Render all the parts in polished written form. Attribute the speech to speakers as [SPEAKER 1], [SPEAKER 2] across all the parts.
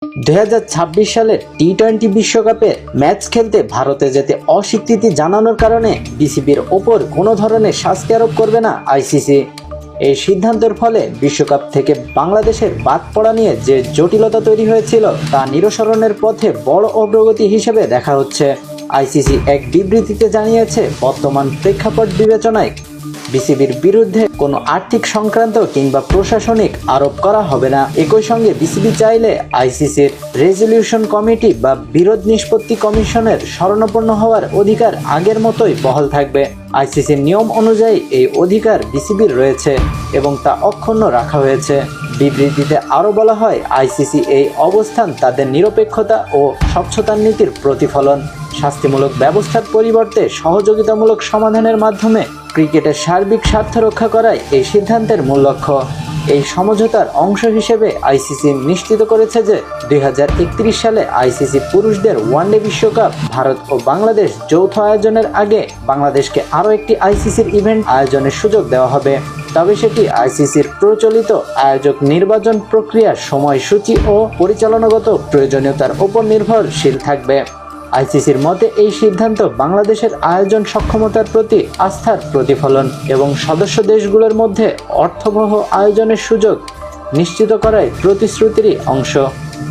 [SPEAKER 1] 2026 সালের টি-20 বিশ্বকাপে ম্যাচ খেলতে ভারতে যেতে অস্বীকৃতি জানানোর কারণে বিসিবির ওপর কোনো ধরনের শাস্তি আরোপ করবে না আইসিসি। এই সিদ্ধান্তের ফলে বিশ্বকাপ থেকে বাংলাদেশের বাদ পড়া নিয়ে যে জটিলতা তৈরি হয়েছিল তা নিরসনের পথে বড় অগ্রগতি হিসেবে দেখা হচ্ছে। আইসিসি এক বিবৃতিতে জানিয়েছে, বর্তমান প্রেক্ষাপট বিবেচনায় বিসিবির বিরুদ্ধে কোনো আর্থিক সংক্রান্ত কিংবা প্রশাসনিক আরোপ করা হবে না। একই সঙ্গে বিসিবি চাইলে আইসিসির রেজলিউশন কমিটি বা বিরোধ নিষ্পত্তি কমিশনের শরণাপন্ন হওয়ার অধিকার আগের মতোই বহাল থাকবে। আইসিসির নিয়ম অনুযায়ী এই অধিকার বিসিবির রয়েছে এবং তা অক্ষুণ্ণ রাখা হয়েছে। বিবৃতিতে আরও বলা হয়, আইসিসি এই অবস্থান তাদের নিরপেক্ষতা ও স্বচ্ছতার নীতির প্রতিফলন। শাস্তিমূলক ব্যবস্থার পরিবর্তে সহযোগিতামূলক সমাধানের মাধ্যমে ক্রিকেটের সার্বিক স্বার্থ রক্ষা করাই এই সিদ্ধান্তের মূল লক্ষ্য। এই সমঝোতার অংশ হিসেবে আইসিসি নিশ্চিত করেছে যে 2031 সালে আইসিসি পুরুষদের ওয়ানডে বিশ্বকাপ ভারত ও বাংলাদেশ যৌথ আয়োজনের আগে বাংলাদেশকে আরও একটি আইসিসির ইভেন্ট আয়োজনের সুযোগ দেওয়া হবে। তবে সেটি আইসিসির প্রচলিত আয়োজক নির্বাচন প্রক্রিয়ার সময়সূচি ও পরিচালনাগত প্রয়োজনীয়তার উপর নির্ভরশীল থাকবে। আইসিসির মতে এই সিদ্ধান্ত বাংলাদেশের আয়োজন সক্ষমতার প্রতি আস্থার প্রতিফলন এবং সদস্য দেশগুলোর মধ্যে অর্থবহ আয়োজনের সুযোগ নিশ্চিত করায় প্রতিশ্রুতিরই অংশ।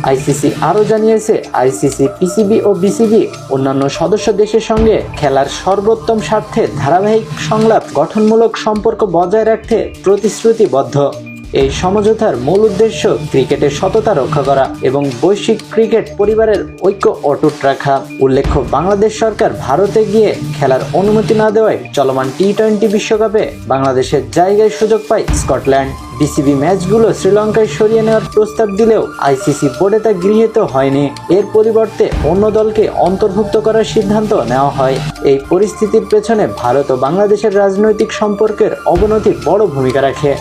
[SPEAKER 1] আইসিসি আরও জানিয়েছে, আইসিসি, পিসিবি ও বিসিবি অন্যান্য সদস্য দেশের সঙ্গে খেলার সর্বোত্তম স্বার্থে ধারাবাহিক সংলাপ গঠনমূলক সম্পর্ক বজায় রাখতে প্রতিশ্রুতিবদ্ধ। এই সমঝোতার মূল উদ্দেশ্য ক্রিকেটের সততা রক্ষা করা এবং বৈশ্বিক ক্রিকেট পরিবারের ঐক্য অটুট রাখা। উল্লেখ্য, বাংলাদেশ সরকার ভারতে গিয়ে খেলার অনুমতি না দেওয়ায় চলমান টি-20 বিশ্বকাপে বাংলাদেশের জায়গায় সুযোগ পায় স্কটল্যান্ড। বিসিবি ম্যাচগুলো শ্রীলঙ্কায় সরিয়ে নেওয়ার প্রস্তাব দিলেও আইসিসি বোর্ডে তা গৃহীত হয়নি। এর পরিবর্তে অন্য দলকে অন্তর্ভুক্ত করার সিদ্ধান্ত নেওয়া হয়। এই পরিস্থিতির পেছনে ভারত ও বাংলাদেশের রাজনৈতিক সম্পর্কের অবনতি বড় ভূমিকা রাখে।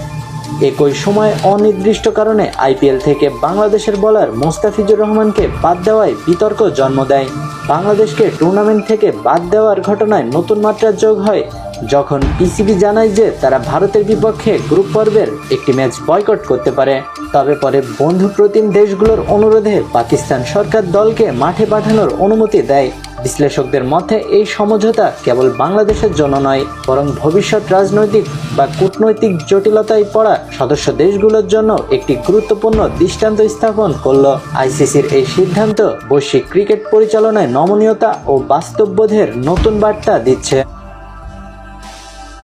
[SPEAKER 1] একই সময়ে অনির্দিষ্ট কারণে আইপিএল থেকে বাংলাদেশের বোলার মোস্তাফিজুর রহমানকে বাদ দেওয়ায় বিতর্ক জন্ম দেয়। বাংলাদেশকে টুর্নামেন্ট থেকে বাদ দেওয়ার ঘটনায় নতুন মাত্রা যোগ হয় যখন পিসিবি জানায় যে তারা ভারতের বিপক্ষে গ্রুপ পর্বের একটি ম্যাচ বয়কট করতে পারে। তবে পরে বন্ধুপ্রতিম দেশগুলোর অনুরোধে পাকিস্তান সরকার দলকে মাঠে পাঠানোর অনুমতি দেয়। বিশ্লেষকদের মতে এই সমঝোতা কেবল বাংলাদেশের জন্য নয়, বরং ভবিষ্যৎ রাজনৈতিক বা কূটনৈতিক জটিলতায় পড়া সদস্য দেশগুলোর জন্য একটি গুরুত্বপূর্ণ দৃষ্টান্ত স্থাপন করল। আইসিসির এই সিদ্ধান্ত বৈশ্বিক ক্রিকেট পরিচালনায় নমনীয়তা ও বাস্তববোধের নতুন বার্তা দিচ্ছে।